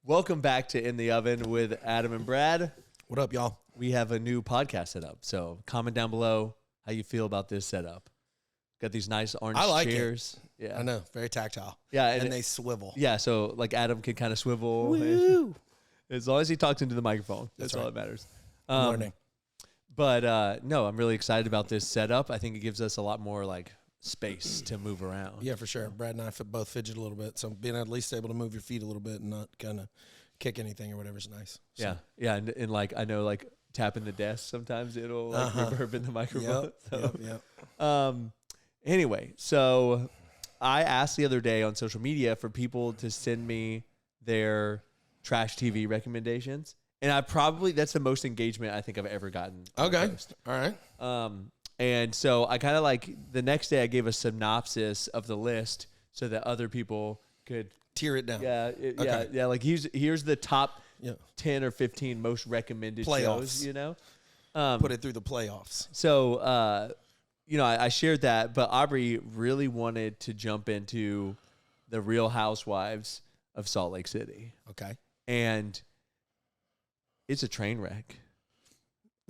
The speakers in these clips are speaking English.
Welcome back to In the Oven with Adam and Brad. What up, y'all? We have a new podcast set up. So comment down below how you feel about this setup. Got these nice orange chairs. Yeah, I know. Very tactile. Yeah. And they swivel. Yeah. So like Adam can kind of swivel. Woo. As long as he talks into the microphone. That's all right. that matters. Morning. But no, I'm really excited about this setup. I think it gives us a lot more like space to move around. Yeah, for sure. Brad and I both fidget a little bit. So being at least able to move your feet a little bit and not kind of kick anything or whatever is nice. So. Yeah. Yeah. And like, I know like tapping the desk, sometimes it'll like reverb in the microphone. Anyway, so I asked the other day on social media for people to send me their trash TV recommendations. And that's the most engagement I think I've ever gotten. Okay. All right. And so I kind of like the next day I gave a synopsis of the list so that other people could tear it down. Yeah. Like here's the top 10 or 15 most recommended shows, you know? Put it through the playoffs. So, I shared that, but Aubrey really wanted to jump into the Real Housewives of Salt Lake City. Okay. And it's a train wreck.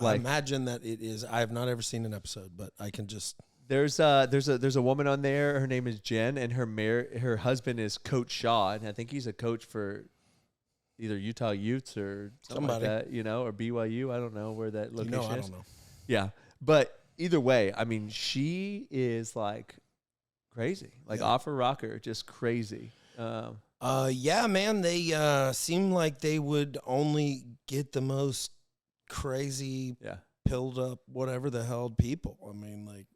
I imagine that it is. I have not ever seen an episode, but I can just. There's a woman on there. Her name is Jen, and her husband is Coach Shaw, and I think he's a coach for either Utah Utes or something like that, or BYU. I don't know where that location is. I don't know. Yeah, but either way, I mean, she is like crazy, like off her rocker, just crazy. Yeah, man. They seem like they would only get the most crazy, pilled up, whatever the hell people. I mean, like,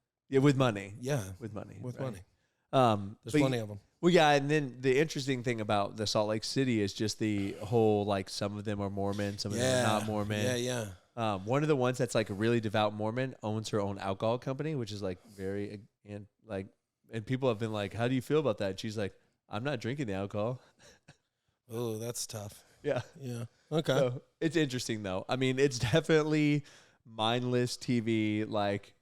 with money. Yeah, with money. With money. There's plenty of them. Well, yeah, and then the interesting thing about the Salt Lake City is just the whole, like, some of them are Mormon, some of them are not Mormon. Yeah. One of the ones that's like a really devout Mormon owns her own alcohol company, which is like very and people have been like, "How do you feel about that?" And she's like, "I'm not drinking the alcohol." Oh, that's tough. Yeah. Okay. So it's interesting though. I mean, it's definitely mindless TV. Like,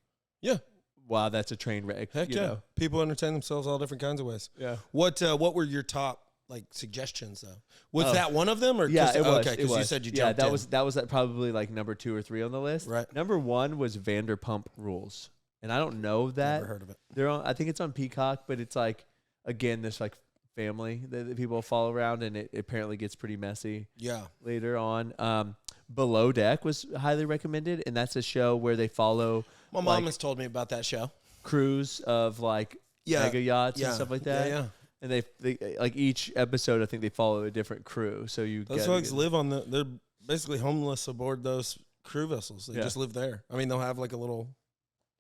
wow, that's a train wreck. Heck yeah. Know? People entertain themselves all different kinds of ways. Yeah. What were your top like suggestions though? Was that one of them or? Yeah, it was. Okay, because you said you jumped in. That was probably like number 2 or 3 on the list. Right. Number 1 was Vanderpump Rules, and I don't know that. Never heard of it. They're on. I think it's on Peacock, but it's like again this like family that people follow around, and it apparently gets pretty messy. Yeah. Later on, Below Deck was highly recommended, and that's a show where they follow. My mom has told me about that show. Crews of like mega yachts and stuff like that. Yeah. And they like each episode, I think they follow a different crew. So those folks live on they're basically homeless aboard those crew vessels. They just live there. I mean, they'll have like a little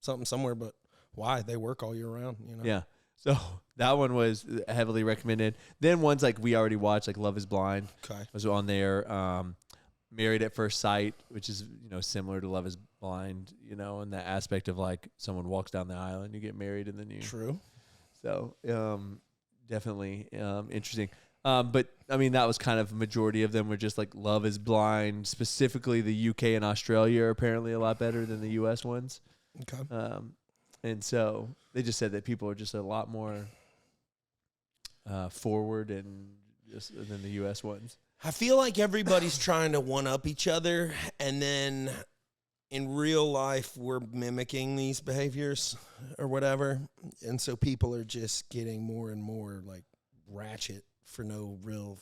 something somewhere, but why? They work all year round, you know? Yeah. So that one was heavily recommended. Then ones like we already watched, like Love is Blind. Okay. Was on there. Married at First Sight, which is, similar to Love is Blind, in that aspect of like someone walks down the aisle and you get married and then you. True. So, definitely interesting. But I mean, that was kind of majority of them were just like Love is Blind. Specifically, the UK and Australia are apparently a lot better than the US ones. Okay. And so they just said that people are just a lot more forward and just than the US ones. I feel like everybody's trying to one up each other, and then in real life we're mimicking these behaviors or whatever, and so people are just getting more and more like ratchet for no real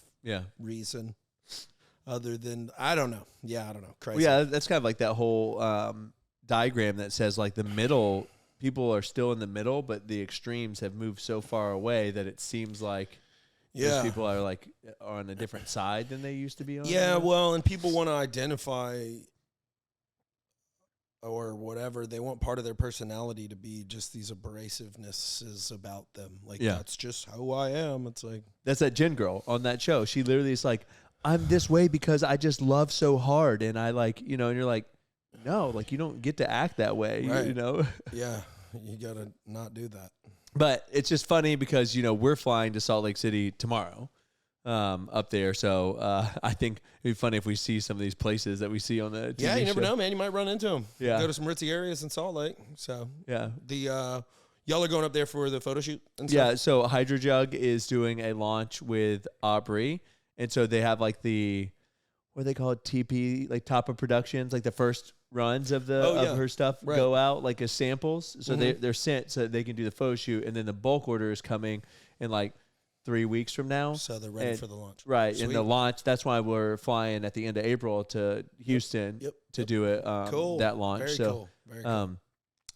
reason other than I don't know. Crazy. Well, yeah, that's kind of like that whole diagram that says like the middle people are still in the middle, but the extremes have moved so far away that it seems like most people are like on a different side than they used to be on. Yeah, well, and people want to identify or whatever. They want part of their personality to be just these abrasivenesses about them. Like, that's just how I am. It's like. That's that Jen girl on that show. She literally is like, I'm this way because I just love so hard. And I like, and you're like, no, like you don't get to act that way, right. Yeah, you got to not do that. But it's just funny because, we're flying to Salt Lake City tomorrow up there. So I think it'd be funny if we see some of these places that we see on the TV Yeah, you never show. know, man. You might run into them. Yeah. Go to some ritzy areas in Salt Lake. So, yeah. Y'all are going up there for the photo shoot and stuff? Yeah, so Hydro Jug is doing a launch with Aubrey. And so they have like what do they call it? TP, like Top of Productions, like the first runs of of her stuff go out like as samples. So they're sent so that they can do the photo shoot, and then the bulk order is coming in like 3 weeks from now. So they're ready for the launch. Right. Sweet. And the launch, that's why we're flying at the end of April to Houston to do it. Cool. That launch. Very so, cool. Very cool.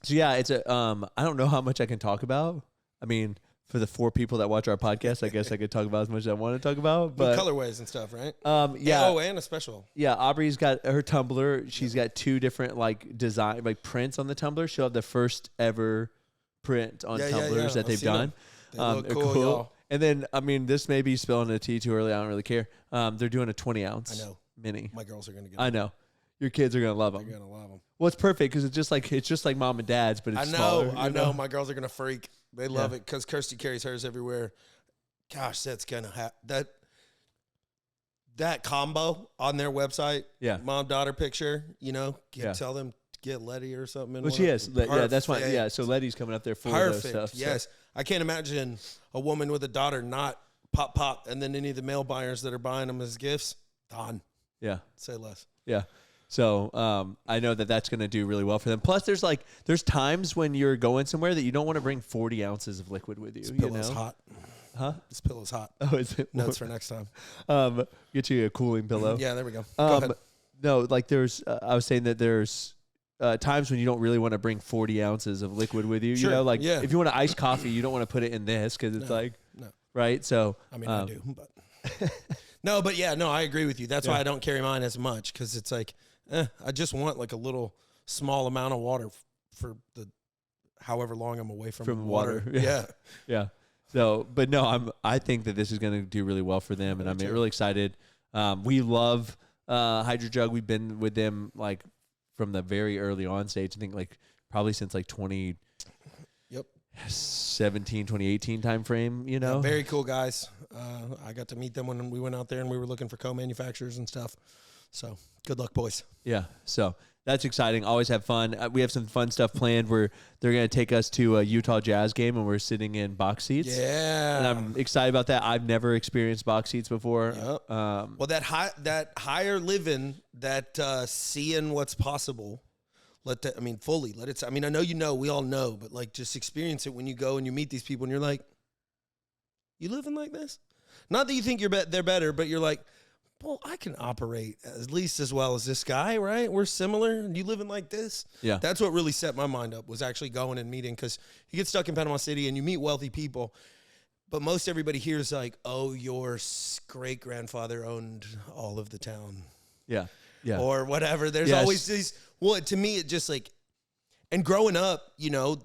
So yeah, it's I don't know how much I can talk about. I mean, for the 4 people that watch our podcast, I guess I could talk about as much as I want to talk about. But colorways and stuff, right? Yeah. Oh, and a special. Yeah, Aubrey's got her tumbler. She's got 2 different like design prints on the tumbler. She'll have the first ever print on tumblers that they've done. They look cool, y'all. And then I mean, this may be spilling a tea too early. I don't really care. They're doing a 20-ounce. I know. Mini. My girls are gonna get. I know. Your kids are gonna love them. They're gonna love them. Well, it's perfect because it's just like mom and dad's, but it's smaller. I know. My girls are gonna freak. They love it because Kirsty carries hers everywhere. Gosh, that's gonna that combo on their website. Yeah, mom-daughter picture. Tell them to get Letty or something. Well, she is. Yeah, that's why. Yeah, so Letty's coming up there for those stuff. Yes, so. I can't imagine a woman with a daughter not pop, and then any of the male buyers that are buying them as gifts, done. Yeah, say less. Yeah. So I know that's going to do really well for them. Plus, there's times when you're going somewhere that you don't want to bring 40 ounces of liquid with you. This pillow's hot. Huh? This pillow's hot. Oh, is it? Notes for next time. Get you a cooling pillow. Yeah, there we go. Go ahead. No, like there's, I was saying that there's times when you don't really want to bring 40 ounces of liquid with you. Sure. If you want to ice coffee, you don't want to put it in this because it's right. So I mean, I do, but no, but yeah, no, I agree with you. That's why I don't carry mine as much because it's like. I just want like a little small amount of water for the however long I'm away from water. Yeah. Yeah. So, but no, I think that this is going to do really well for them, and I'm really excited. We love Hydro Jug. We've been with them like from the very early on stage. I think like probably since like 2017, 2018 time frame. Yeah, very cool guys. I got to meet them when we went out there and we were looking for co-manufacturers and stuff. So good luck, boys. Yeah. So that's exciting. Always have fun. We have some fun stuff planned where they're going to take us to a Utah Jazz game and we're sitting in box seats. Yeah. And I'm excited about that. I've never experienced box seats before. Yep. Well, that higher living, that seeing what's possible, fully let it. I mean, I know we all know, but like just experience it when you go and you meet these people and you're like, you living like this? Not that you think they're better, but you're like, well, I can operate at least as well as this guy, right? We're similar. You living like this? Yeah. That's what really set my mind up, was actually going and meeting, because you get stuck in Panama City and you meet wealthy people, but most everybody here is like, oh, your great-grandfather owned all of the town. Yeah. Yeah. Or whatever. There's always these, well, to me, it just like, and growing up,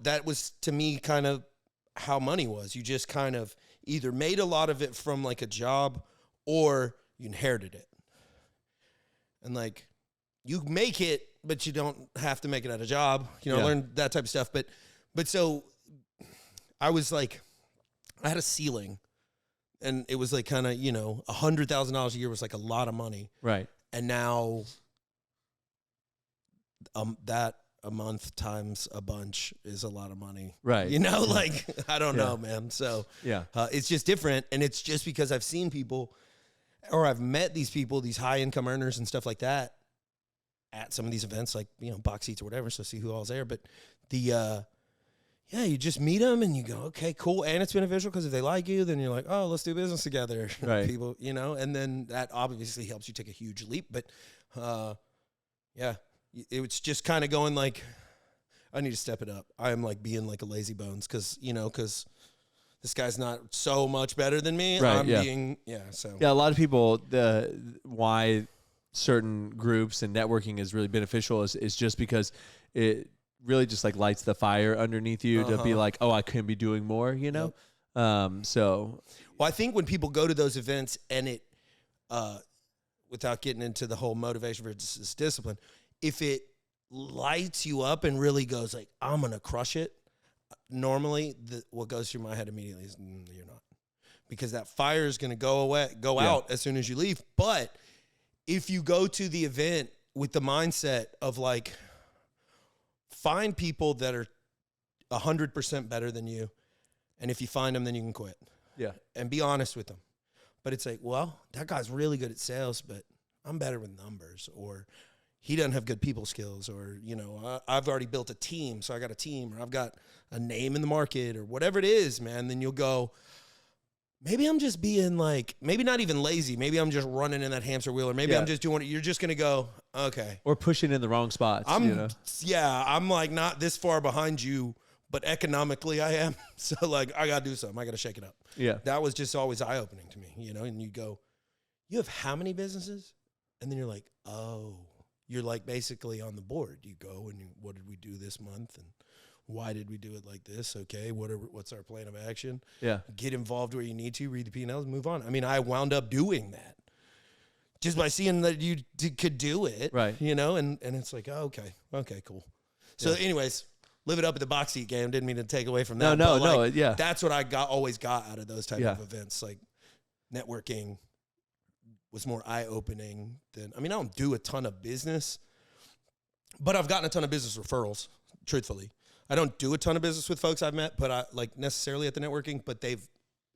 that was to me kind of how money was. You just kind of either made a lot of it from like a job or you inherited it. And like, you make it, but you don't have to make it at a job. I learned that type of stuff. But so I was like, I had a ceiling, and it was like kind of, $100,000 a year was like a lot of money. Right. And now that a month times a bunch is a lot of money. Right. Like, I don't know, man. So it's just different. And it's just because I've seen people, or I've met these people, these high income earners and stuff like that at some of these events, like, box seats or whatever. So see who all's there. But you just meet them and you go, okay, cool. And it's beneficial because if they like you, then you're like, oh, let's do business together. Right. People, and then that obviously helps you take a huge leap. But it's just kind of going like, I need to step it up. I am like being like a lazy bones because this guy's not so much better than me. Right, I'm being, so. Yeah, a lot of people, why certain groups and networking is really beneficial is just because it really just like lights the fire underneath you to be like, oh, I can be doing more, Yep. Well, I think when people go to those events and it, without getting into the whole motivation versus discipline, if it lights you up and really goes like, I'm going to crush it, normally what goes through my head immediately is, you're not, because that fire is going to go out as soon as you leave. But if you go to the event with the mindset of like, find people that are 100% better than you, and if you find them, then you can quit. Yeah. And be honest with them. But it's like, well, that guy's really good at sales, but I'm better with numbers, or he doesn't have good people skills, or, you know, I've already built a team, so I got a team, or I've got a name in the market, or whatever it is, man. Then you'll go, maybe I'm just being like, maybe not even lazy. Maybe I'm just running in that hamster wheel, or maybe I'm just doing it. You're just going to go, okay. Or pushing in the wrong spots, you know? Yeah, I'm like not this far behind you, but economically I am. So like, I got to do something. I got to shake it up. Yeah. That was just always eye-opening to me, you know? And you go, you have how many businesses? And then you're like, oh, you're like basically on the board. You go and what did we do this month? And why did we do it like this? Okay, what's our plan of action? Yeah. Get involved where you need to, read the P&Ls, move on. I mean, I wound up doing that just by seeing that you could do it, right? You know, and it's like, oh, okay, cool. So anyways, live it up at the box seat game. Didn't mean to take away from that. No, yeah. That's what I always got out of those type of events. Like networking was more eye-opening than, I mean, I don't do a ton of business, but I've gotten a ton of business referrals, truthfully. I don't do a ton of business with folks I've met, but I like necessarily at the networking, but they've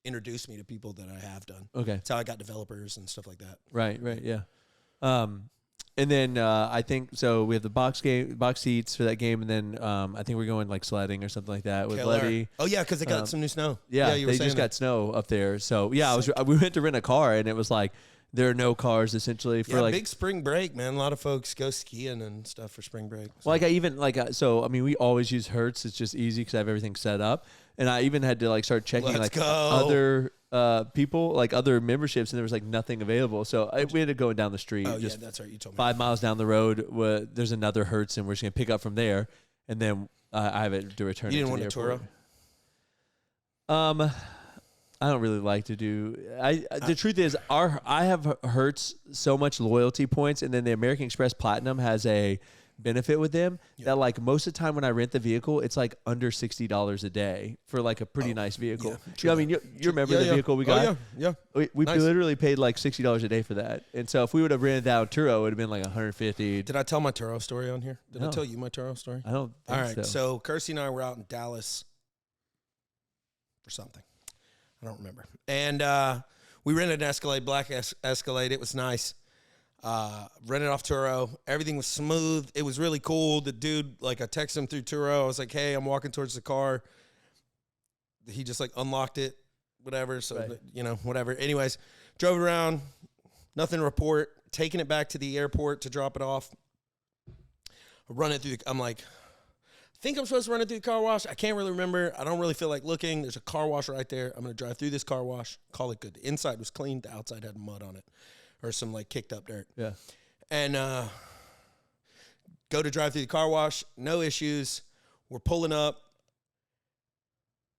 introduced me to people that I have done. Okay. That's how I got developers and stuff like that. Right, yeah. And then I think, so we have the box seats for that game, and then I think we're going like sledding or something like that with Letty. Oh yeah, because they got some new snow. Yeah, you were they just got snow up there. So yeah, we went to rent a car, and it was like, there are no cars essentially for like big spring break, man. A lot of folks go skiing and stuff for spring break. So. Well, like I even like so I mean we always use Hertz. It's just easy because I have everything set up, and I even had to like start checking other people, like other memberships, and there was like nothing available. So we had to go down the street. Oh just that's right. You told me 5 miles down the road. There's another Hertz, and we're just gonna pick up from there, and then I have it to return. You didn't want a Turo? I don't really like to do. The truth is, I have Hertz so much loyalty points, and then the American Express Platinum has a benefit with them that like most of the time when I rent the vehicle, it's like under $60 a day for like a pretty nice vehicle. Yeah, you know, I mean, you remember the vehicle we got? Yeah. We nice. Literally paid like $60 a day for that, and so if we would have rented that Turo, it would have been like $150. Did I tell my Turo story on here? Did I tell you my Turo story? I don't. Think All right. So Kirsty and I were out in Dallas for something. I don't remember. And we rented an Escalade, black Escalade. It was nice. Rented off Turo. Everything was smooth. It was really cool. The dude, like, I texted him through Turo. I was like, hey, I'm walking towards the car. He just, like, unlocked it, whatever. So, you know, whatever. Anyways, drove around. Nothing to report. Taking it back to the airport to drop it off. Run it through. I'm like, I think I'm supposed to run it through the car wash. I can't really remember. I don't really feel like looking. There's a car wash right there. I'm going to drive through this car wash. Call it good. The inside was clean. The outside had mud on it or some, like, kicked up dirt. Yeah. And go to drive through the car wash. No issues. We're pulling up.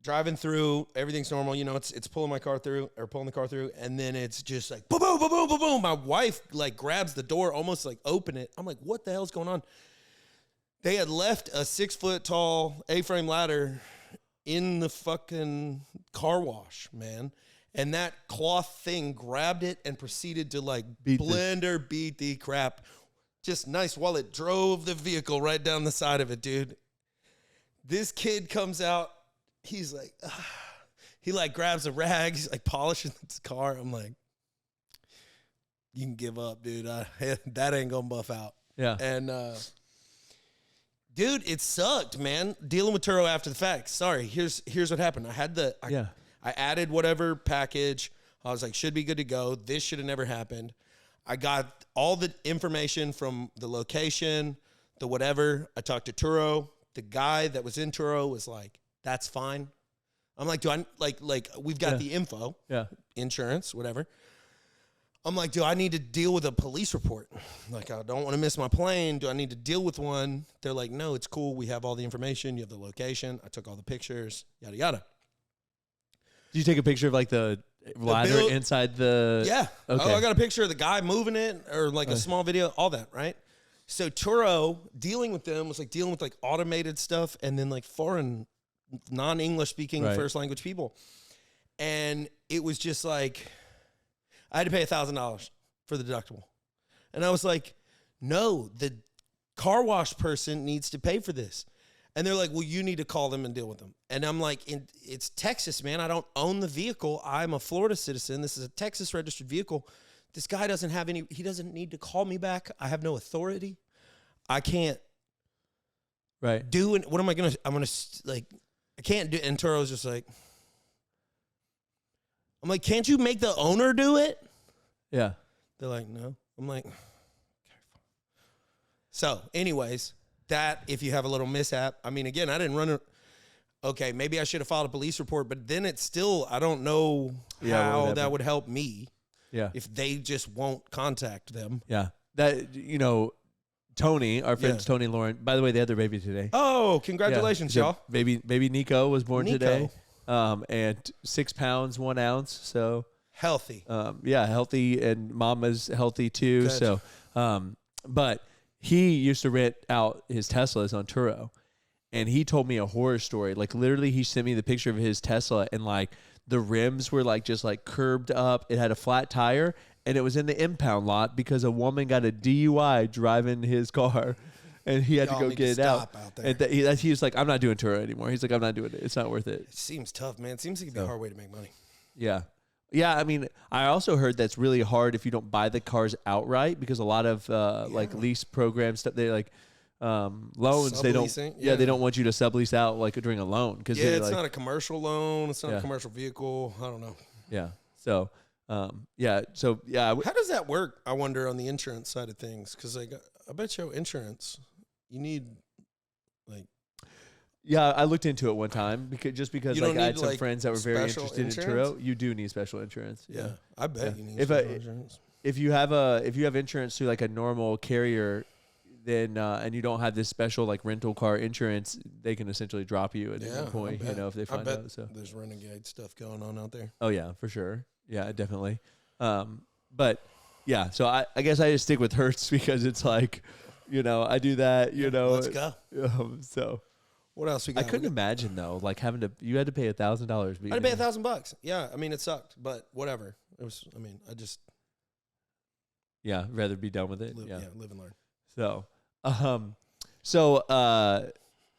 Driving through. Everything's normal. You know, it's pulling my car through or pulling the car through. And then it's just like, boom, boom, boom, boom, boom, boom. My wife, like, grabs the door, almost, like, open it. I'm like, what the hell's going on? They had left a 6-foot-tall A-frame ladder in the fucking car wash, man. And that cloth thing grabbed it and proceeded to, like, beat the crap. Just nice while it drove the vehicle right down the side of it, dude. This kid comes out. He's like, he, like, grabs a rag. He's, like, polishing his car. I'm like, you can give up, dude. That ain't going to buff out. Yeah. And, dude, it sucked, man. Dealing with Turo after the fact. Sorry, here's what happened. I added whatever package. I was like, should be good to go. This should have never happened. I got all the information from the location, the whatever. I talked to Turo. The guy that was in Turo was like, that's fine. I'm like, do I like we've got the info. Yeah. Insurance, whatever. I'm like, do I need to deal with a police report? Like, I don't want to miss my plane. Do I need to deal with one? They're like, no, it's cool. We have all the information. You have the location. I took all the pictures, yada, yada. Did you take a picture of, like, the ladder inside the... Yeah. Okay. Oh, I got a picture of the guy moving it or, like, a small video, all that, right? So Turo, dealing with them was like dealing with, like, automated stuff and then, like, foreign, non-English speaking first language people. And it was just like... I had to pay $1,000 for the deductible. And I was like, no, the car wash person needs to pay for this. And they're like, well, you need to call them and deal with them. And I'm like, it's Texas, man. I don't own the vehicle. I'm a Florida citizen. This is a Texas registered vehicle. This guy doesn't have he doesn't need to call me back. I have no authority. I can't do it. What am I going to, I can't do it. And Turo's just like, I'm like, can't you make the owner do it? Yeah. They're like, no. I'm like, okay. So anyways, that if you have a little mishap, I mean, again, I didn't run it. Okay, maybe I should have filed a police report, but then it's still, I don't know how that would help me. Yeah. If they just won't contact them. Yeah. That, Tony, our friends Tony and Lauren, by the way, they had their baby today. Oh, congratulations, y'all. Baby Nico was born today. And 6 pounds, 1 ounce. So healthy. Healthy, and mama's healthy too. Good. So, but he used to rent out his Teslas on Turo, and he told me a horror story. Like literally, he sent me the picture of his Tesla, and like the rims were like just like curbed up. It had a flat tire, and it was in the impound lot because a woman got a DUI driving his car. And he had to go get it out. And he was like, I'm not doing Turo anymore. He's like, I'm not doing it. It's not worth it. It seems tough, man. It seems like it'd be a hard way to make money. Yeah. Yeah, I mean, I also heard that's really hard if you don't buy the cars outright, because a lot of like lease programs, they like loans, they don't they don't want you to sublease out like during a loan, cuz it's not a commercial loan, it's not a commercial vehicle. I don't know. Yeah. So how does that work? I wonder on the insurance side of things, cuz like I bet you insurance you need like. Yeah, I looked into it one time because like I had some friends that were very interested in Turo. You do need special insurance. Yeah, I bet you need special insurance. If you have insurance through like a normal carrier, then and you don't have this special like rental car insurance, they can essentially drop you at any point. If they find out. So there's renegade stuff going on out there. Oh yeah, for sure. Yeah, definitely. But yeah, so I guess I just stick with Hertz because it's like, I do that. Let's go. So. What else we got? I couldn't imagine though, like you had to pay $1,000. I had to pay $1,000. Yeah, I mean it sucked, but whatever. It was. I mean, I just. Yeah, rather be done with it. Live and learn. So,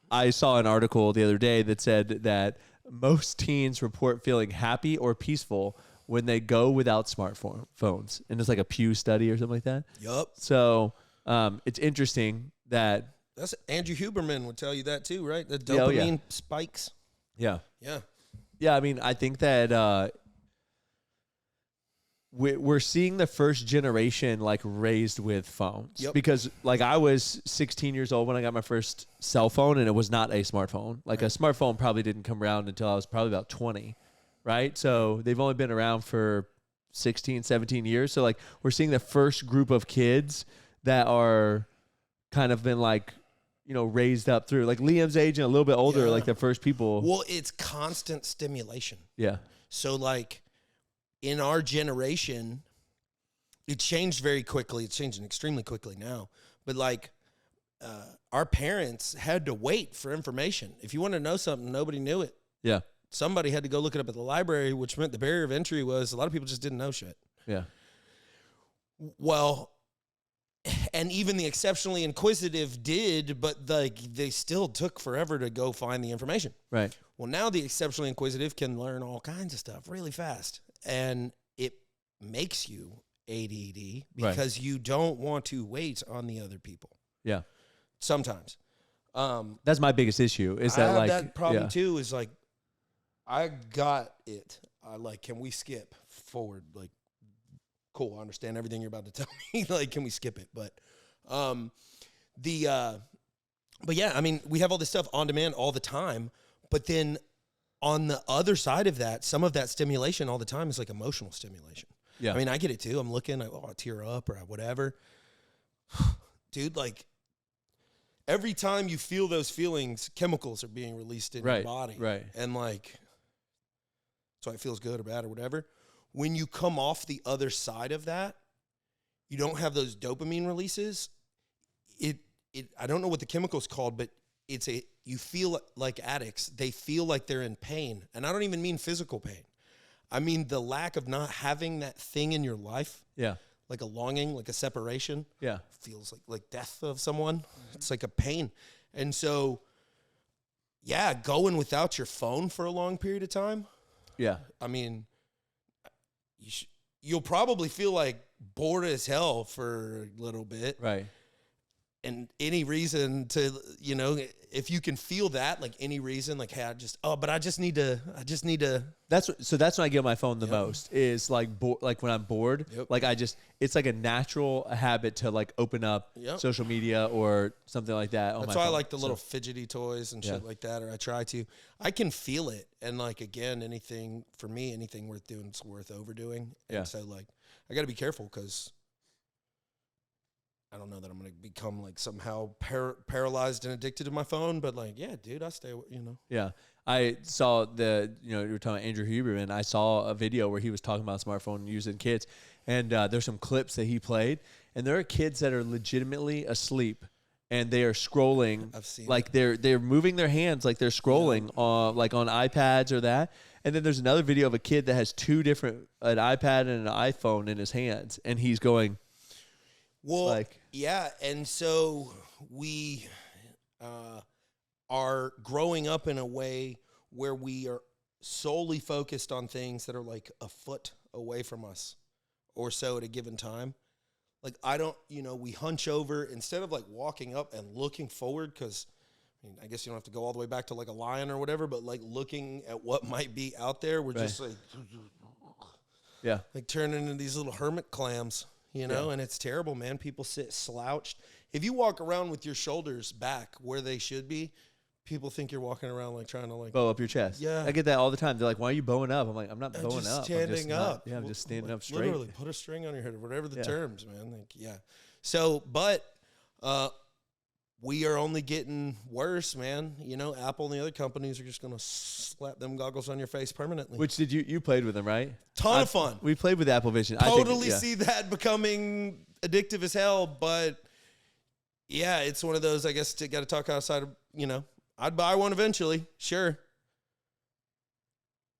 I saw an article the other day that said that most teens report feeling happy or peaceful when they go without smartphones, and it's like a Pew study or something like that. Yup. So, it's interesting that. That's Andrew Huberman would tell you that too, right? The dopamine spikes. Yeah. Yeah. Yeah, I mean, I think that we're seeing the first generation like raised with phones. Yep. Because like I was 16 years old when I got my first cell phone, and it was not a smartphone. Like a smartphone probably didn't come around until I was probably about 20, right? So they've only been around for 16, 17 years. So like we're seeing the first group of kids that are kind of been like, raised up through like Liam's age and a little bit older, like the first people. Well, it's constant stimulation. Yeah. So like in our generation, it changed very quickly. It's changing extremely quickly now. But like our parents had to wait for information. If you wanted to know something, nobody knew it. Yeah. Somebody had to go look it up at the library, which meant the barrier of entry was a lot of people just didn't know shit. Yeah. Well, and even the exceptionally inquisitive did, but they still took forever to go find the information. Right. Well, now the exceptionally inquisitive can learn all kinds of stuff really fast, and it makes you ADD because you don't want to wait on the other people. Yeah. Sometimes. That's my biggest issue. Is that I have that problem too? Is like, I got it. Can we skip forward? Like. Cool, I understand everything you're about to tell me. Like, can we skip it? But yeah, I mean, we have all this stuff on demand all the time. But then on the other side of that, some of that stimulation all the time is like emotional stimulation. Yeah. I mean, I get it too. I'm looking, I tear up or whatever. Dude, like every time you feel those feelings, chemicals are being released in your body. Right. And like, so it feels good or bad or whatever. When you come off the other side of that, you don't have those dopamine releases. I don't know what the chemical's called, but you feel like addicts. They feel like they're in pain. And I don't even mean physical pain. I mean the lack of not having that thing in your life. Yeah. Like a longing, like a separation. Yeah. Feels like death of someone. It's like a pain. And so yeah, going without your phone for a long period of time. Yeah. I mean, you'll probably feel like bored as hell for a little bit. Right. And any reason to, you know, if you can feel that, like any reason, like, hey, I just need to. That's when I get on my phone the most is like like when I'm bored, like it's like a natural habit to like open up social media or something like that. That's why I like the little fidgety toys and shit like that, or I try to. I can feel it, and like again, anything worth doing is worth overdoing. And so like I got to be careful because I don't know that I'm going to become like somehow paralyzed and addicted to my phone, but like, yeah, dude, I stay, you know. Yeah. I saw you were talking about Andrew Huberman. I saw a video where he was talking about smartphone use in kids, and there's some clips that he played, and there are kids that are legitimately asleep, and they are scrolling. I've seen like they're moving their hands like they're scrolling on like on iPads or that. And then there's another video of a kid that has an iPad and an iPhone in his hands, and he's going. Well, yeah, and so we are growing up in a way where we are solely focused on things that are like a foot away from us or so at a given time. Like we hunch over instead of like walking up and looking forward because, I guess you don't have to go all the way back to like a lion or whatever, but like looking at what might be out there, we're just like, like turning into these little hermit clams. You know, and it's terrible, man. People sit slouched. If you walk around with your shoulders back where they should be, people think you're walking around like trying to like bow up your chest. Yeah, I get that all the time. They're like, "Why are you bowing up?" I'm like, "I'm not bowing up. Standing up. I'm just standing up straight. Literally, put a string on your head, or whatever the terms, man. Like, yeah. So, but we are only getting worse, man. You know, Apple and the other companies are just going to slap them goggles on your face permanently. Which you played with them, right? Ton of fun. We played with Apple Vision. Totally see that becoming addictive as hell, but yeah, it's one of those, I guess, got to talk outside of, I'd buy one eventually. Sure.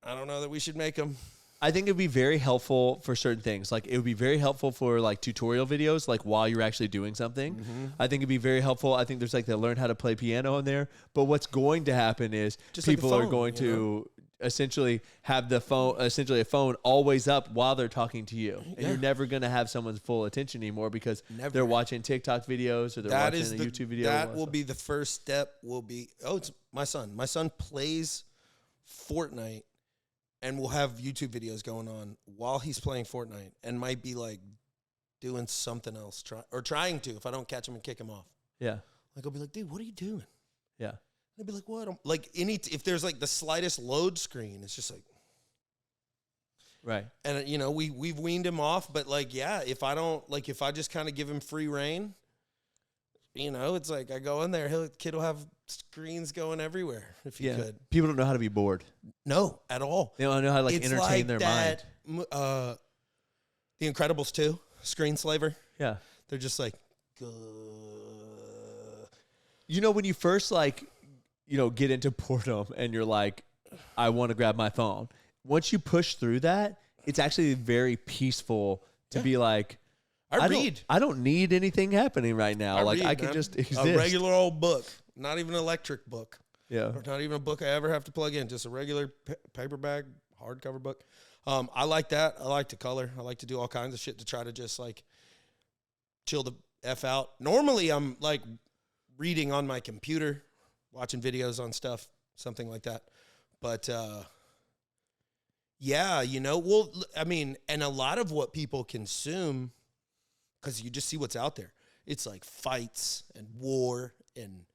I don't know that we should make them. I think it'd be very helpful for certain things. Like it would be very helpful for like tutorial videos, like while you're actually doing something. Mm-hmm. I think it'd be very helpful. I think there's like they'll learn how to play piano in there. But what's going to happen is just people are going to essentially have a phone always up while they're talking to you. And you're never going to have someone's full attention anymore because they're watching TikTok videos or they're watching a YouTube video. That will be the first step it's my son. My son plays Fortnite. And we'll have YouTube videos going on while he's playing Fortnite and might be like doing something else, trying to, if I don't catch him and kick him off. Yeah. Like, I'll be like, dude, what are you doing? Yeah. And I'll be like, what? If there's like the slightest load screen, it's just like. Right. And, we've weaned him off, but like, yeah, if I just kind of give him free reign, it's like I go in there, kid will have screens going everywhere if he could. People don't know how to be bored. No, at all. They don't know how to entertain their mind. The Incredibles 2, Screenslaver. Yeah. They're just like, when you first get into boredom and you're like, I want to grab my phone. Once you push through that, it's actually very peaceful to be like, I don't need anything happening right now. I can just exist. A regular old book, not even an electric book. Yeah. Or not even a book I ever have to plug in, just a regular paperback, hardcover book. I like that. I like to color. I like to do all kinds of shit to try to just like chill the F out. Normally I'm like reading on my computer, watching videos on stuff, something like that. But and a lot of what people consume, because you just see what's out there. It's like fights and war and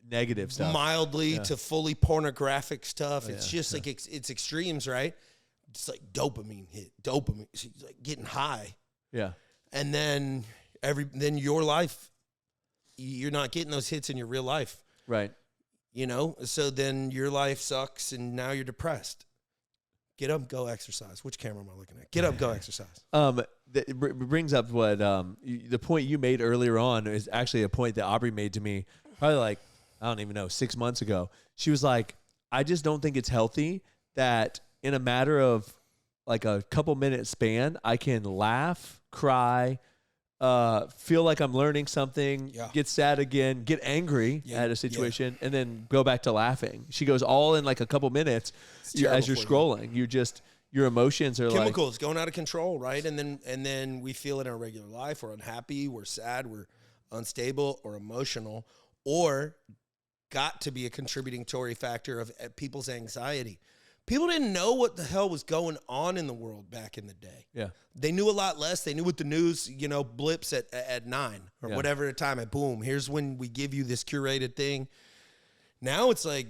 negative stuff, mildly to fully pornographic stuff. It's just like it's extremes, right? It's like dopamine hit, it's like getting high. Yeah, and then your life, you're not getting those hits in your real life, right? So then your life sucks, and now you're depressed. Get up, go exercise. Which camera am I looking at? Get up, go exercise. It brings up what the point you made earlier on is actually a point that Aubrey made to me probably like, I don't even know, 6 months ago. She was like, I just don't think it's healthy that in a matter of like a couple minute span, I can laugh, cry, feel like I'm learning something, get sad again, get angry at a situation, and then go back to laughing. She goes all in like a couple minutes as you're scrolling. You just your emotions are chemicals going out of control, right? And then we feel it in our regular life. We're unhappy, we're sad, we're unstable or emotional, or got to be a contributing factor of people's anxiety. People didn't know what the hell was going on in the world back in the day. Yeah. They knew a lot less. They knew what the news, blips at 9 or whatever time at boom. Here's when we give you this curated thing. Now it's like,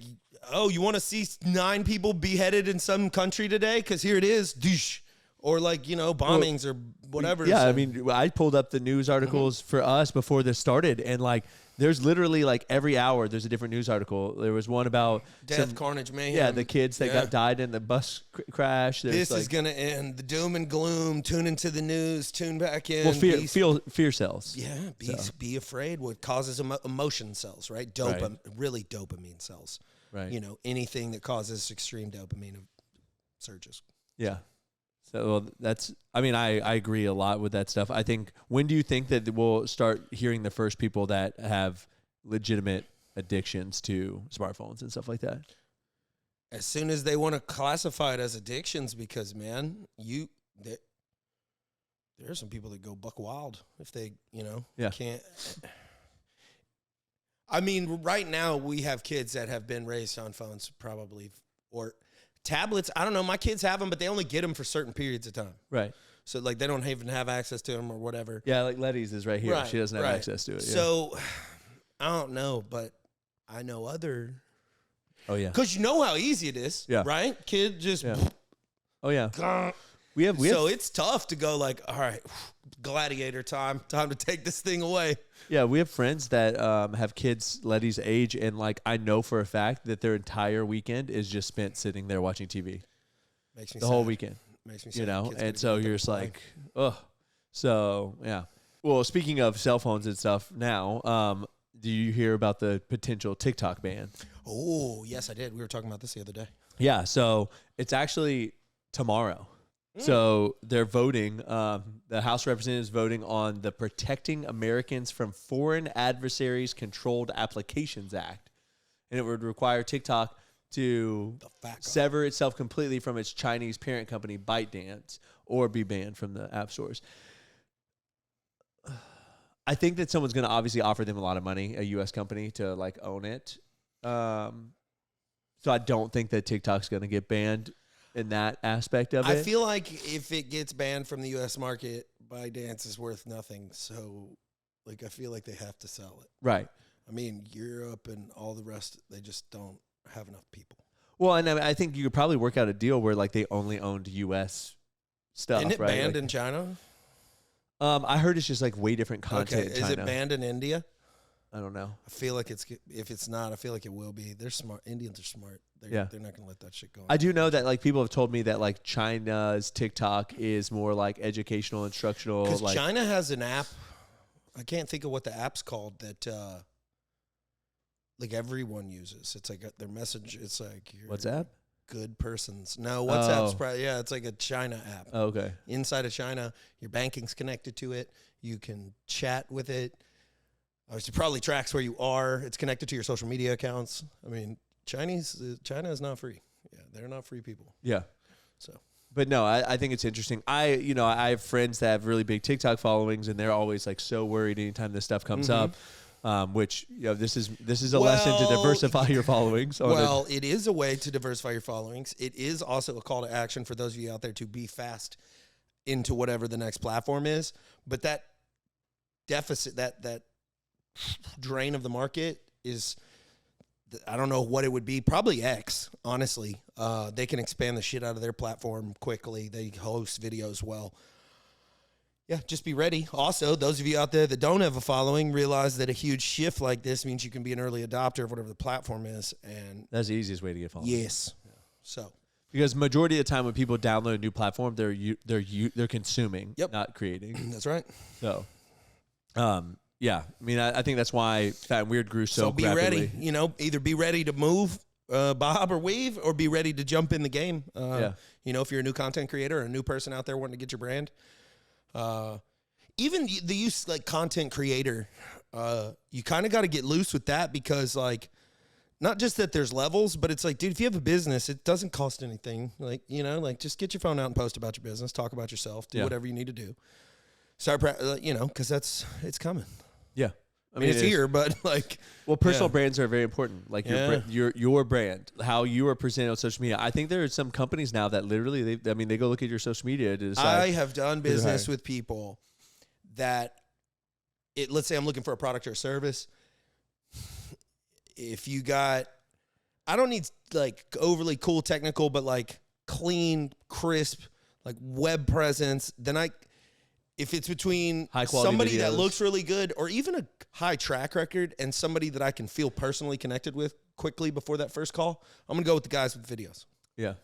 oh, you want to see 9 people beheaded in some country today? Because here it is. Doosh. Or like, bombings or whatever. Yeah, so. I mean, I pulled up the news articles for us before this started, and like, there's literally like every hour there's a different news article. There was one about death, carnage, mayhem. Yeah, the kids that died in the bus crash. This is gonna end. The doom and gloom. Tune into the news. Tune back in. Well, fear cells. Yeah, be afraid. What causes emotion cells, right? Really dopamine cells. Right. Anything that causes extreme dopamine surges. Yeah. So I agree a lot with that stuff. I think, when do you think that we'll start hearing the first people that have legitimate addictions to smartphones and stuff like that? As soon as they want to classify it as addictions, because man, there are some people that go buck wild if they, can't. I mean, right now we have kids that have been raised on phones probably, or tablets. I don't know. My kids have them, but they only get them for certain periods of time. Right. So, like, they don't even have access to them or whatever. Yeah, like Letty's is right here. Right, she doesn't have access to it. Yeah. So, I don't know, but I know other. Oh, yeah. Because you know how easy it is, right? Kid just. Yeah. Oh, yeah. We have. So, it's tough to go like, all right, gladiator time to take this thing away. Yeah, we have friends that have kids Letty's age, and like, I know for a fact that their entire weekend is just spent sitting there watching TV. Makes me the sad. whole weekend. Makes me sad. And so you're just like, ugh. So yeah. Well, speaking of cell phones and stuff, now, do you hear about the potential TikTok ban? Oh, yes, I did. We were talking about this the other day. Yeah, so it's actually tomorrow. So they're voting, the House of Representatives voting on the Protecting Americans from Foreign Adversaries Controlled Applications Act. And it would require TikTok to sever itself completely from its Chinese parent company, ByteDance, or be banned from the app stores. I think that someone's going to obviously offer them a lot of money, a U.S. company, to like own it. So I don't think that TikTok's going to get banned in that aspect of it. I feel like if it gets banned from the U.S. market, ByteDance is worth nothing. So, like, I feel like they have to sell it. Right. I mean, Europe and all the rest, they just don't have enough people. Well, and I think you could probably work out a deal where, like, they only owned U.S. stuff, Isn't it right? banned in China? I heard it's just, like, way different content in China. Is it banned in India? I don't know. I feel like if it's not, I feel like it will be. They're smart. Indians are smart. They're not going to let that shit go. I do know that like people have told me that like China's TikTok is more like educational, instructional. Because like, China has an app. I can't think of what the app's called that like everyone uses. It's like their message. It's like WhatsApp. Good persons. No, WhatsApp's probably it's like a China app. Oh, okay. Inside of China, your banking's connected to it. You can chat with it. It probably tracks where you are. It's connected to your social media accounts. I mean, China is not free. Yeah, they're not free people. Yeah. So, but no, I think it's interesting. I have friends that have really big TikTok followings, and they're always like so worried anytime this stuff comes up. Which this is a lesson to diversify your followings. It is a way to diversify your followings. It is also a call to action for those of you out there to be fast into whatever the next platform is. But that deficit, that drain of the market is, I don't know what it would be. Probably X, honestly. They can expand the shit out of their platform quickly. They host videos well. Yeah, just be ready. Also, those of you out there that don't have a following, realize that a huge shift like this means you can be an early adopter of whatever the platform is. And that's the easiest way to get followers. Yes. Yeah. So, because majority of the time when people download a new platform, they're consuming, not creating. That's right. So, yeah, I mean, I think that's why Fat and Weird grew so be rapidly. Ready. Either be ready to move, bob or weave, or be ready to jump in the game. If you're a new content creator or a new person out there wanting to get your brand. even the use like content creator, you kind of got to get loose with that because like, not just that there's levels, but it's like, dude, if you have a business, it doesn't cost anything. Like, like just get your phone out and post about your business, talk about yourself, do whatever you need to do. Start, because it's coming. Yeah. I mean, it's here, but like, well, personal brands are very important. Like your brand, how you are presented on social media. I think there are some companies now that literally, they go look at your social media to decide. I have done business with people that let's say I'm looking for a product or a service. If you got, I don't need like overly cool technical, but like clean, crisp, like web presence, then if it's between somebody videos that looks really good or even a high track record and somebody that I can feel personally connected with quickly before that first call, I'm going to go with the guys with videos. Yeah.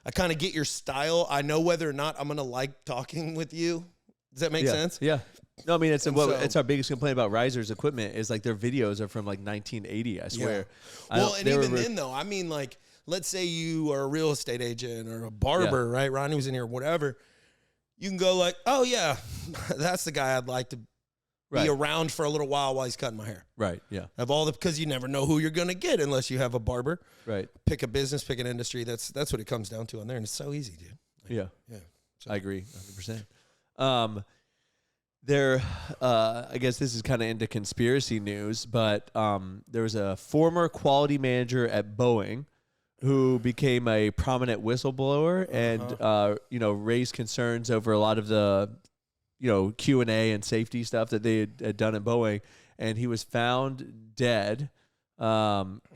I kind of get your style. I know whether or not I'm going to like talking with you. Does that make sense? Yeah. No, I mean, it's our biggest complaint about Riser's equipment is like their videos are from like 1980, I swear. Yeah. Well, and even then though, I mean like, let's say you are a real estate agent or a barber, right? Ronnie was in here, whatever. You can go like, oh yeah, that's the guy I'd like to be around for a little while he's cutting my hair. Right. Yeah. Because you never know who you're going to get unless you have a barber. Right. Pick a business, pick an industry. That's what it comes down to on there. And it's so easy, dude. Like, yeah. So. I agree 100%. I guess this is kind of into conspiracy news, but there was a former quality manager at Boeing who became a prominent whistleblower and, raised concerns over a lot of the, Q&A and safety stuff that they had done at Boeing. And he was found dead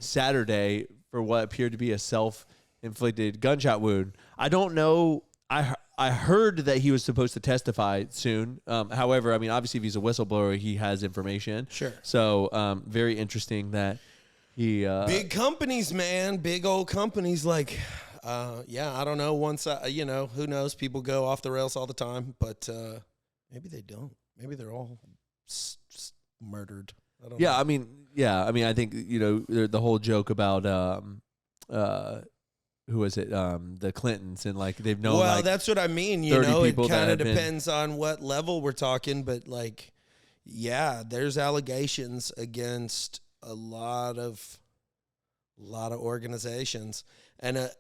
Saturday for what appeared to be a self-inflicted gunshot wound. I don't know. I heard that he was supposed to testify soon. However, I mean, obviously, if he's a whistleblower, he has information. Sure. So very interesting that he big companies, man, big old companies like, I don't know. Once who knows? People go off the rails all the time, but maybe they don't. Maybe they're all murdered. I don't know. I mean, I think the whole joke about who was it? The Clintons, and like they've known. Well, that's what I mean. It kind of depends on what level we're talking, but like, there's allegations against a lot of organizations, and I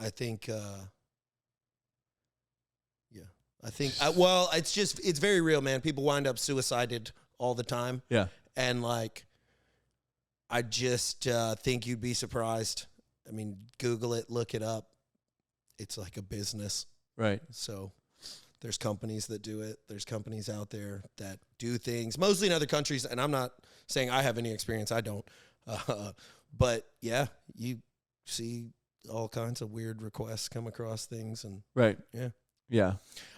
think, it's very real, man. People wind up suicided all the time. Yeah, and like, I just think you'd be surprised. I mean, Google it, look it up. It's like a business, right? So. There's companies that do it. There's companies out there that do things, mostly in other countries. And I'm not saying I have any experience. I don't. But, you see all kinds of weird requests come across things. And right. Yeah. Yeah.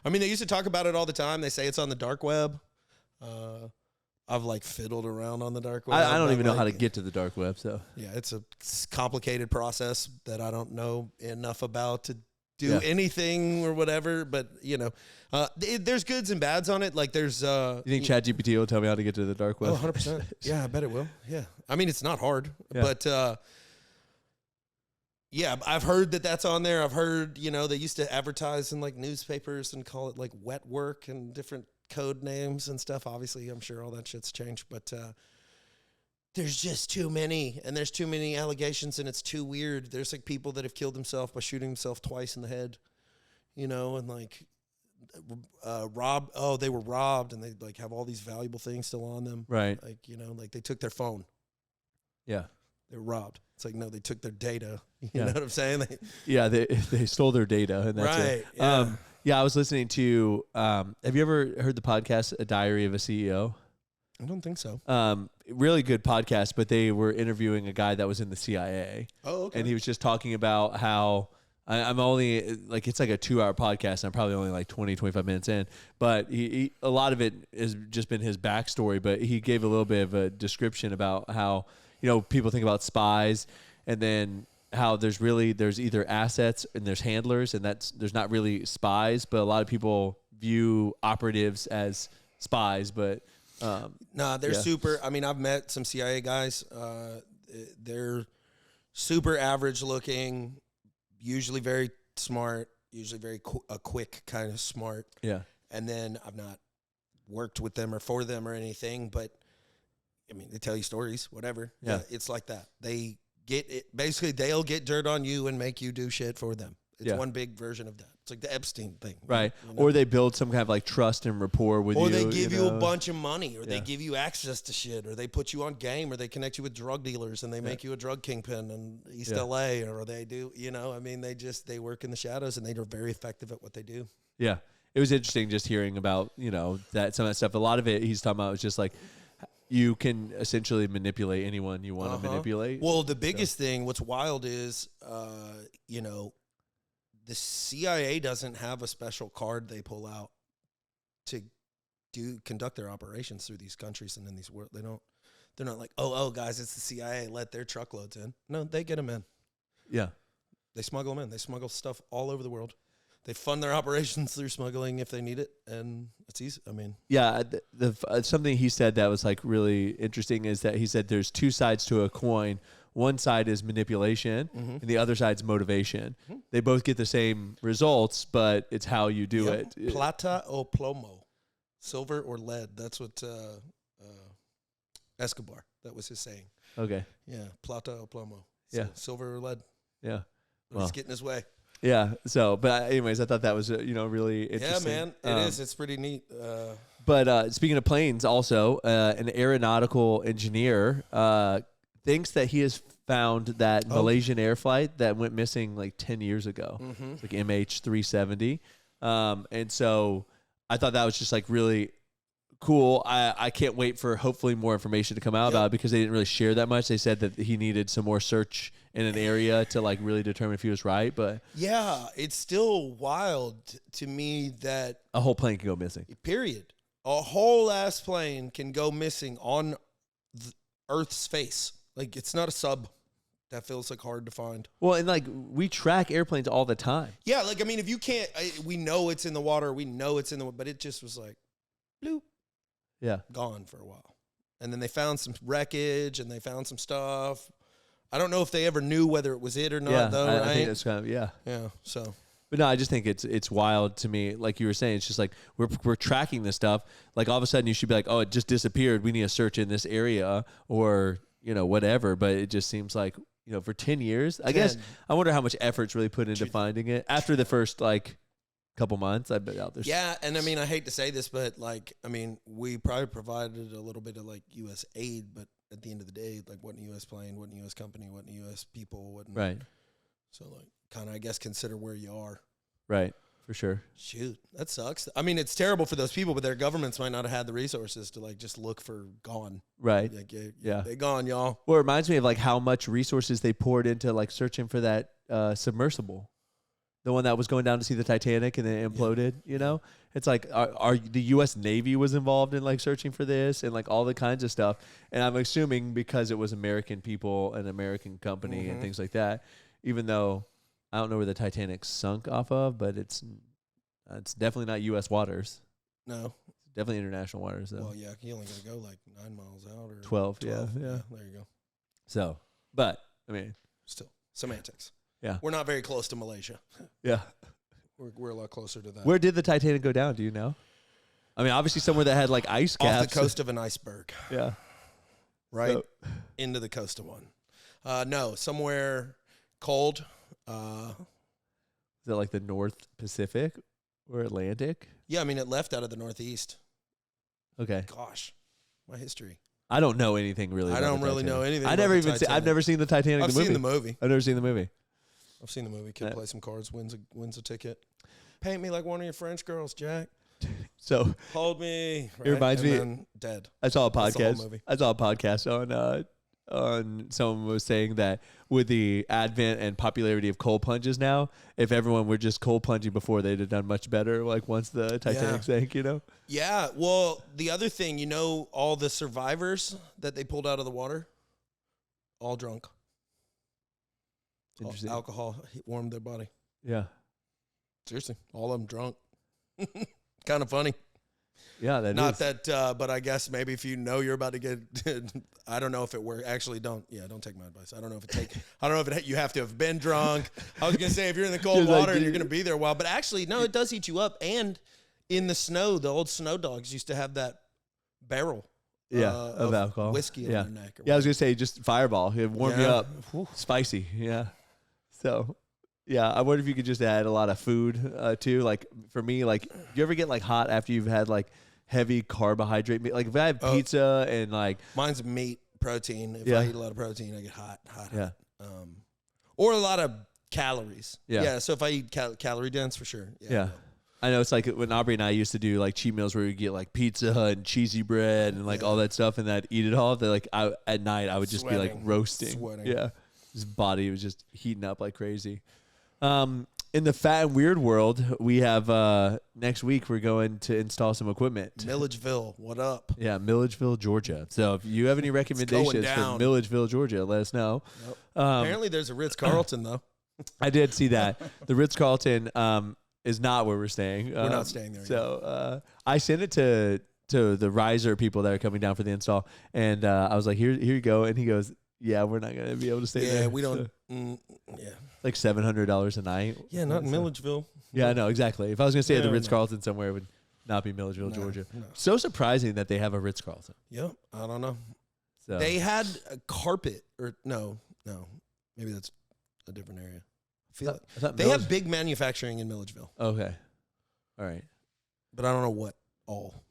I mean, they used to talk about it all the time. They say it's on the dark web. I've, like, fiddled around on the dark web. I don't even know how to get to the dark web. So yeah, it's a complicated process that I don't know enough about to do anything or whatever, but there's goods and bads on it. Like there's you think ChatGPT will tell me how to get to the dark web? 100%. Yeah, I bet it will. Yeah. I mean, it's not hard, but I've heard that's on there. I've heard, they used to advertise in like newspapers and call it like wet work and different code names and stuff. Obviously, I'm sure all that shit's changed, but there's just too many, and there's too many allegations, and it's too weird. There's like people that have killed themselves by shooting themselves twice in the head, and like they were robbed, and they like have all these valuable things still on them. Right. Like, like they took their phone. Yeah. They were robbed. It's like, no, they took their data. You know what I'm saying? They stole their data, and that's right. It. Yeah. I was listening to, have you ever heard the podcast, A Diary of a CEO? I don't think so. Really good podcast, but they were interviewing a guy that was in the CIA. Oh, okay. And he was just talking about how I'm only like, it's like a 2-hour podcast. And I'm probably only like 20, 25 minutes in, but he a lot of it has just been his backstory, but he gave a little bit of a description about how, people think about spies, and then how there's either assets and there's handlers, and there's not really spies, but a lot of people view operatives as spies, but they're super. I mean, I've met some CIA guys. They're super average looking, usually very smart, usually very quick, kind of smart. Yeah. And then I've not worked with them or for them or anything, but I mean, they tell you stories, whatever. Yeah. It's like that. They get it. Basically, they'll get dirt on you and make you do shit for them. It's one big version of that. It's like the Epstein thing. Right. You know? Or they build some kind of like trust and rapport with you. Or they give you know? a bunch of money, or they give you access to shit, or they put you on game, or they connect you with drug dealers and they make you a drug kingpin in East LA, or they do, I mean, they work in the shadows and they are very effective at what they do. Yeah. It was interesting just hearing about, that some of that stuff. A lot of it he's talking about was just like, you can essentially manipulate anyone you want to manipulate. Well, the biggest thing, what's wild is, the CIA doesn't have a special card they pull out to conduct their operations through these countries and in these world. They're not like, oh, guys, it's the CIA. Let their truckloads in. No, they get them in. Yeah. They smuggle them in. They smuggle stuff all over the world. They fund their operations through smuggling if they need it, and it's easy. I mean, yeah. Something he said that was like really interesting is that he said there's two sides to a coin. One side is manipulation, and the other side's motivation. They both get the same results, but it's how you do it. Plata o plomo, silver or lead. That's what Escobar. That was his saying. Okay. Yeah, plata o plomo. Yeah, silver or lead. Yeah, but he's getting his way. Yeah. So, but anyways, I thought that was really interesting. Yeah, man, it is. It's pretty neat. But speaking of planes, also an aeronautical engineer thinks that he has found that Malaysian air flight that went missing like 10 years ago. It's like MH370. And so I thought that was just like really cool. I can't wait for hopefully more information to come out about it because they didn't really share that much. They said that he needed some more search in an area to like really determine if he was right. But yeah, it's still wild to me that a whole plane can go missing. Period. A whole ass plane can go missing on the Earth's face. Like, it's not a sub. That feels like hard to find. Well, and like we track airplanes all the time. Yeah, like I mean, if you can't, we know it's in the water. We know it's in the, but it just was like, bloop. Yeah, gone for a while, and then they found some wreckage and they found some stuff. I don't know if they ever knew whether it was it or not. Though, right? I think it's kind of yeah. So, but no, I just think it's wild to me. Like you were saying, it's just like we're tracking this stuff. Like all of a sudden, you should be like, oh, it just disappeared. We need to search in this area or whatever. But it just seems like for 10 years. I guess I wonder how much effort's really put into finding it after the first like couple months. I've been out there. Yeah, and I mean, I hate to say this, but like, I mean, we probably provided a little bit of like U.S. aid, but at the end of the day, like, wasn't a U.S. plane, wasn't a U.S. company, wasn't a U.S. people, wasn't right. So like, kind of, I guess, consider where you are. Right, for sure. Shoot, that sucks. I mean, it's terrible for those people, but their governments might not have had the resources to like just look for gone. Right. Like, yeah, they gone, y'all. Well, it reminds me of like how much resources they poured into like searching for that submersible. The one that was going down to see the Titanic and then imploded, It's like the U.S. Navy was involved in like searching for this and like all the kinds of stuff. And I'm assuming because it was American people, an American company and things like that, even though I don't know where the Titanic sunk off of, but it's definitely not U.S. waters. No. It's definitely international waters, though. Well, yeah, you only got to go like 9 miles out or 12. Yeah. There you go. So, but, I mean. Still, semantics. Yeah. We're not very close to Malaysia. Yeah. We're a lot closer to that. Where did the Titanic go down? Do you know? I mean, obviously somewhere that had like ice caps. Off the coast of an iceberg. Yeah. Right? So. Into the coast of one. No, somewhere cold. Is it like the North Pacific or Atlantic? Yeah, I mean, it left out of the Northeast. Okay. Gosh, my history. I don't know anything really. I don't really know anything. I've never seen the Titanic. I've seen the movie. I've never seen the movie. I've seen the movie. Kid play some cards, wins a ticket. Paint me like one of your French girls, Jack. So hold me. Right? It reminds me. Then dead. I saw a podcast on someone was saying that with the advent and popularity of cold plunges now, if everyone were just cold plunging before, they'd have done much better. Like once the Titanic sank, Yeah. Well, the other thing, all the survivors that they pulled out of the water, all drunk. Interesting. Alcohol warmed their body. Yeah. Seriously, all of them drunk. Kind of funny. Yeah, Not that, but I guess maybe if you know you're about to get, I don't know if it works. Actually, don't take my advice. I don't know if you have to have been drunk. I was gonna say if you're in the cold water and you're gonna be there a while, but actually, no, it does heat you up. And in the snow, the old snow dogs used to have that barrel. Of alcohol, whiskey on their neck. I was gonna say just Fireball. It warm you up, spicy. Yeah. So. Yeah, I wonder if you could just add a lot of food too. Like for me, like do you ever get like hot after you've had like heavy carbohydrate meat? Like if I have pizza and like mine's meat protein. If I eat a lot of protein, I get hot. Yeah. Or a lot of calories. Yeah. Yeah. So if I eat calorie dense, for sure. Yeah. I know it's like when Aubrey and I used to do like cheat meals where we get like pizza and cheesy bread and like all that stuff, and I'd eat it all. They're like at night I would just be like roasting. Sweating. Yeah. His body was just heating up like crazy. In the fat and weird world, we have next week we're going to install some equipment. Milledgeville, what up? Yeah, Milledgeville, Georgia. So if you have any recommendations for Milledgeville, Georgia, let us know. Nope. Apparently there's a Ritz-Carlton though. I did see that. The Ritz-Carlton is not where we're staying. We're not staying there. So I sent it to the riser people that are coming down for the install, and I was like, here you go. And he goes, yeah, we're not going to be able to stay there. Yeah, we don't. So, like $700 a night. Yeah, not in Milledgeville. Yeah, no, exactly. If I was going to stay at the Ritz-Carlton somewhere, it would not be Milledgeville, Georgia. No. So surprising that they have a Ritz-Carlton. Yep, I don't know. So. They had a carpet, or no, maybe that's a different area. I feel like they have big manufacturing in Milledgeville. Okay, all right, but I don't know what all.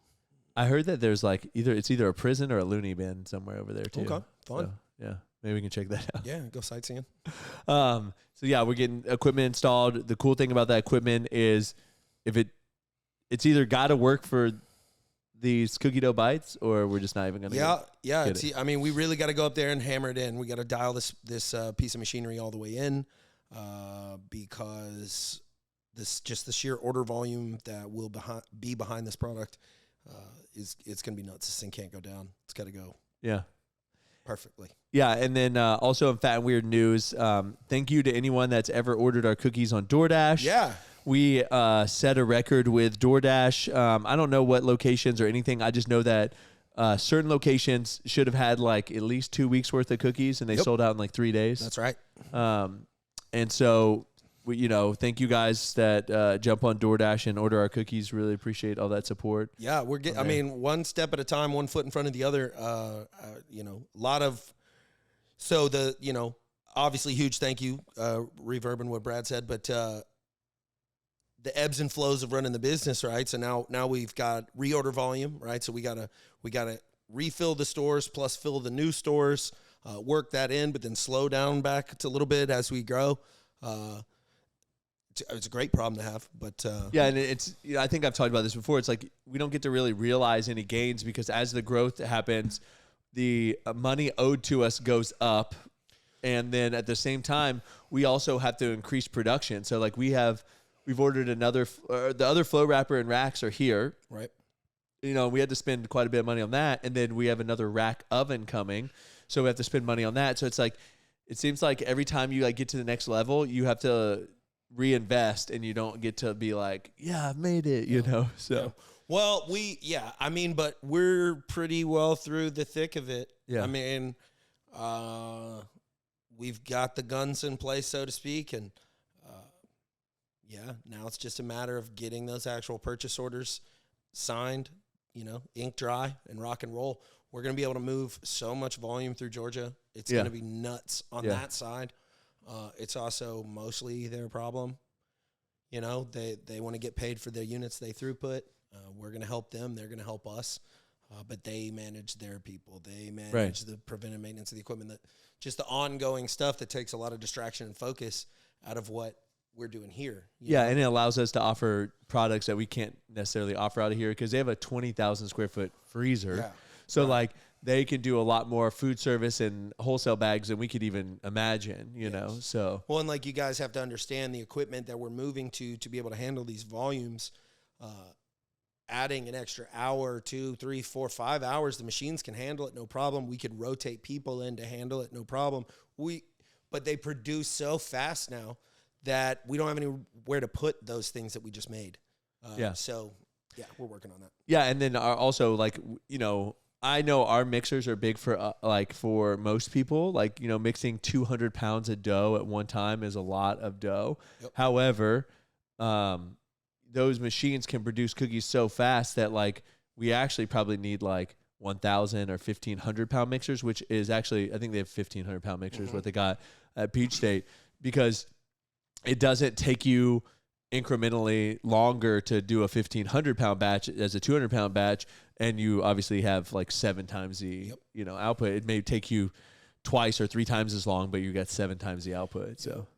I heard that there's like either a prison or a loony bin somewhere over there too. Okay, fun. So, yeah, maybe we can check that out. Yeah, go sightseeing. So yeah, we're getting equipment installed. The cool thing about that equipment is if it's either got to work for these cookie dough bites, or we're just not even gonna. Yeah. I mean, we really got to go up there and hammer it in. We got to dial this piece of machinery all the way in, because the sheer order volume that will be behind this product it's gonna be nuts. This thing can't go down. It's got to go. Yeah. Perfectly. Yeah, and then also in Fat and Weird news, thank you to anyone that's ever ordered our cookies on DoorDash. Yeah. We set a record with DoorDash. I don't know what locations or anything. I just know that certain locations should have had like at least 2 weeks worth of cookies, and they sold out in like 3 days. That's right. And so, thank you guys that jump on DoorDash and order our cookies. Really appreciate all that support. Yeah, we're getting. I mean, one step at a time, one foot in front of the other. A lot of. So obviously, huge thank you, Reverb and what Brad said, but the ebbs and flows of running the business, right? So now we've got reorder volume, right? So we gotta refill the stores plus fill the new stores, work that in, but then slow down back to a little bit as we grow. It's a great problem to have, but and it's I think I've talked about this before. It's like we don't get to really realize any gains because as the growth happens, the money owed to us goes up, and then at the same time we also have to increase production. So like we've ordered another the other flow wrapper and racks are here, right? We had to spend quite a bit of money on that, and then we have another rack oven coming, so we have to spend money on that. So it's like it seems like every time you like get to the next level, you have to reinvest, and you don't get to be like, yeah, I've made it, So, yeah. Well, but we're pretty well through the thick of it. Yeah. I mean, we've got the guns in place, so to speak, and now it's just a matter of getting those actual purchase orders signed, ink dry, and rock and roll. We're going to be able to move so much volume through Georgia. It's going to be nuts on that side. It's also mostly their problem. They want to get paid for their units they throughput. We're going to help them. They're going to help us. But they manage their people. They manage the preventive maintenance of the equipment. Just the ongoing stuff that takes a lot of distraction and focus out of what we're doing here. You know? And it allows us to offer products that we can't necessarily offer out of here because they have a 20,000 square foot freezer. Yeah. So like they can do a lot more food service and wholesale bags than we could even imagine, you know? So, well, and like you guys have to understand the equipment that we're moving to be able to handle these volumes, adding an extra hour, 2, 3, 4, 5 hours, the machines can handle it. No problem. We could rotate people in to handle it. No problem. But they produce so fast now that we don't have anywhere to put those things that we just made. So Yeah, we're working on that. Yeah, and then also like I know our mixers are big for like for most people. Like mixing 200 pounds of dough at one time is a lot of dough. Yep. However, those machines can produce cookies so fast that like we actually probably need like 1,000 or 1,500 pound mixers, which is actually I think they have 1,500 pound mixers what they got at Peach State, because it doesn't take you incrementally longer to do a 1,500 pound batch as a 200 pound batch, and you obviously have like 7 times the output. It may take you twice or 3 times as long, but you get 7 times the output. So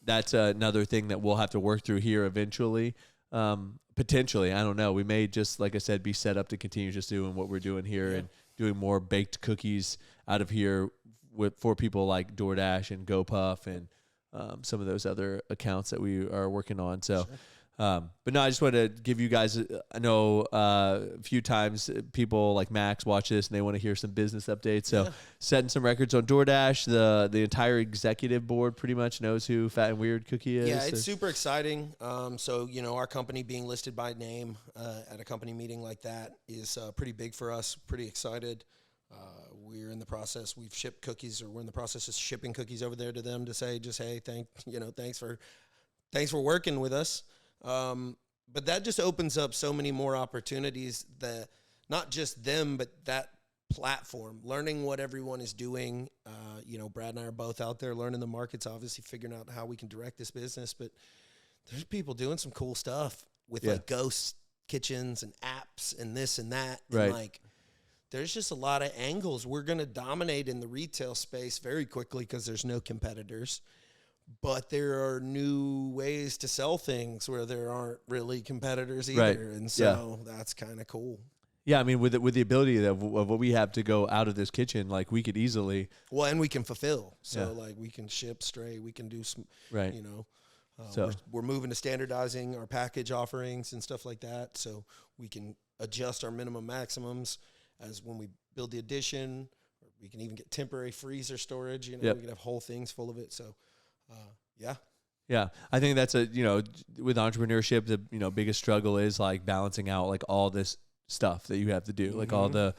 that's another thing that we'll have to work through here eventually. Potentially, I don't know. We may just, like I said, be set up to continue just doing what we're doing here and doing more baked cookies out of here for people like DoorDash and GoPuff and some of those other accounts that we are working on. So, but no, I just want to give you guys, I know a few times people like Max watch this and they want to hear some business updates. So setting some records on DoorDash, the entire executive board pretty much knows who Fat and Weird Cookie is. Yeah, it's super exciting. So, our company being listed by name at a company meeting like that is pretty big for us. Pretty excited. We're in the process. We've shipped cookies, or we're in the process of shipping cookies over there to them to say, just, hey, thanks for working with us. But that just opens up so many more opportunities, that not just them, but that platform, learning what everyone is doing. Brad and I are both out there learning the markets, obviously figuring out how we can direct this business, but there's people doing some cool stuff with like ghost kitchens and apps and this and that. Right. And like, there's just a lot of angles. We're going to dominate in the retail space very quickly because there's no competitors. But there are new ways to sell things where there aren't really competitors either. Right. And so that's kind of cool. Yeah, I mean, with the ability of what we have to go out of this kitchen, like we could easily. Well, and we can fulfill. So like we can ship straight. We can do some, so we're moving to standardizing our package offerings and stuff like that. So we can adjust our minimum maximums as when we build the addition. Or we can even get temporary freezer storage. We can have whole things full of it. So, Yeah, I think that's with entrepreneurship, the biggest struggle is like balancing out like all this stuff that you have to do, like all the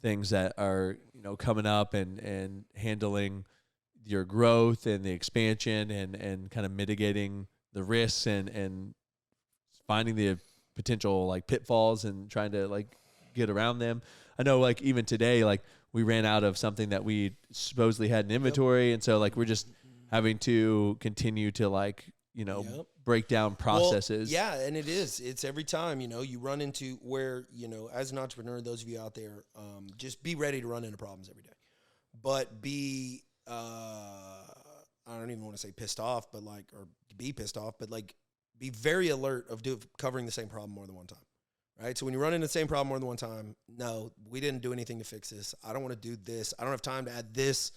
things that are coming up and handling your growth and the expansion and kind of mitigating the risks and finding the potential like pitfalls and trying to like get around them. I know like even today, like we ran out of something that we supposedly had in inventory, and so like we're just having to continue to like, break down processes. Well, yeah, and it's every time, you run into where, as an entrepreneur, those of you out there, just be ready to run into problems every day. But be, I don't even want to say pissed off, but like, or be pissed off, but like be very alert of covering the same problem more than one time. Right? So when you run into the same problem more than one time, no, we didn't do anything to fix this. I don't want to do this. I don't have time to add this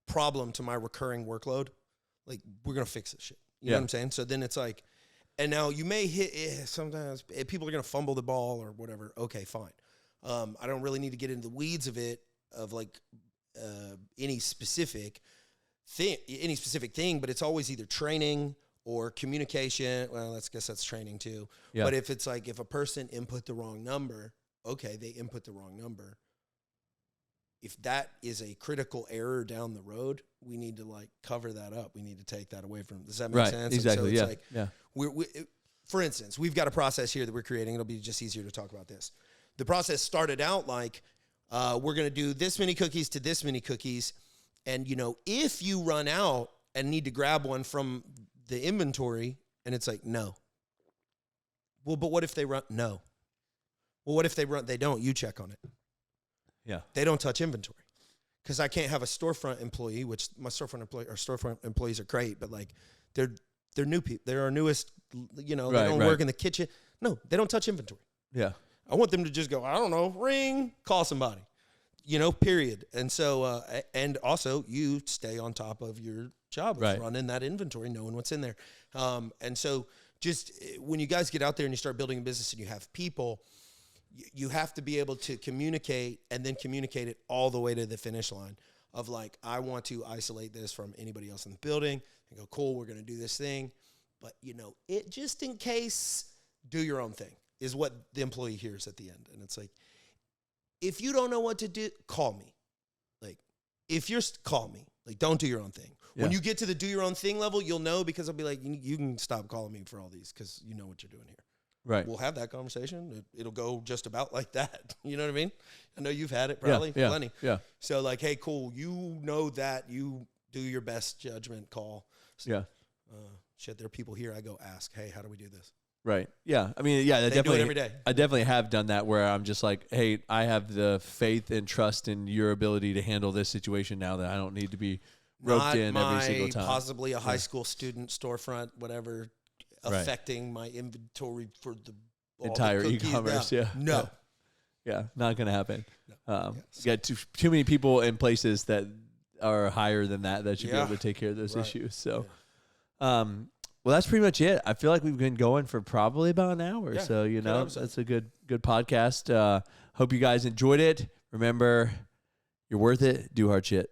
problem to my recurring workload. Like, we're going to fix this shit. You know what I'm saying? So then it's like, and now you may hit, sometimes people are going to fumble the ball or whatever. Okay, fine. I don't really need to get into the weeds of it, of like any specific thing, but it's always either training or communication. Well, I guess that's training too. Yeah. But if it's like, if a person input the wrong number, okay, they input the wrong number. If that is a critical error down the road, we need to like cover that up. We need to take that away from. Does that make sense? Exactly. And so it's like, we for instance, we've got a process here that we're creating. It'll be just easier to talk about this. The process started out like, we're going to do this many cookies to this many cookies. And, if you run out and need to grab one from the inventory, and it's like, no. Well, but what if they run? No. Well, what if they run? They don't. You check on it. Yeah. They don't touch inventory, because I can't have a storefront employee, which my storefront employees are great, but like they're new people. They're our newest, they don't work in the kitchen. No, they don't touch inventory. Yeah. I want them to just go, I don't know, ring, call somebody, period. And so, and also you stay on top of your job of running that inventory, knowing what's in there. And so just when you guys get out there and you start building a business and you have people, you have to be able to communicate and then communicate it all the way to the finish line of like, I want to isolate this from anybody else in the building and go, cool, we're going to do this thing. But, it just in case, do your own thing is what the employee hears at the end. And it's like, if you don't know what to do, call me. Like, call me. Like, don't do your own thing. When you get to the do your own thing level, you'll know, because I'll be like, you can stop calling me for all these because you know what you're doing here. Right. We'll have that conversation. It'll go just about like that. You know what I mean? I know you've had it probably plenty. Yeah. So like, hey, cool. You know that. You do your best judgment call. So, there are people here. I go ask, hey, how do we do this? Right. Yeah. I mean, yeah, they do it every day. I definitely have done that where I'm just like, hey, I have the faith and trust in your ability to handle this situation now that I don't need to be roped in every single time. Possibly a high school student storefront, whatever, affecting my inventory for the entire e-commerce. No. Yeah, not going to happen. You got too many people in places that are higher than that should be able to take care of those issues. So, well, that's pretty much it. I feel like we've been going for probably about an hour. So, that's a good podcast. Hope you guys enjoyed it. Remember, you're worth it. Do hard shit.